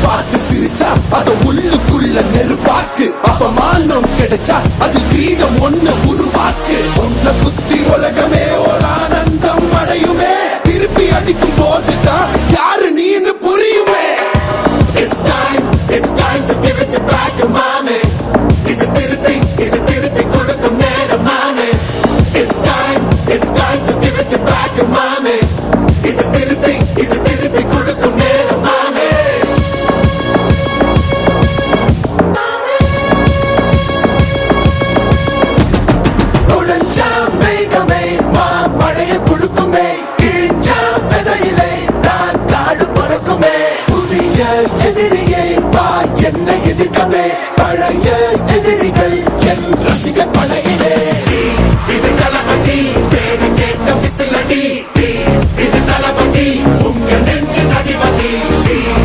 பார்த்து சிரிச்சா அத உள்ளுக்குள்ள நெருப்பாக்கு. அப்பமானம் கிடைச்சா அது கிரீடம் ஒண்ணு உருவாக்கு. உன்னை புத்தி உலகமே ஒரு ஆனந்தம் அடையுமே. திருப்பி அடிக்கும் போதுதான் யாரு நீன்னு புரியுமே. It's time to give it back to mommy. இது திருப்பி கொடுக்கும் நேரம் மாமே. It's time to give it back to mommy. இது திருப்பி கொடுக்கும் நேரம் மாமே. உடைஞ்சா மேகமே மழைய கொடுக்குமே. கிழிஞ்சா விதையிலே தான் காடு பறக்குமே. புதிய எதிரியை வா என்னை எதிர்க்கவே. பழைய எதிரிகள் என் ரசிக்க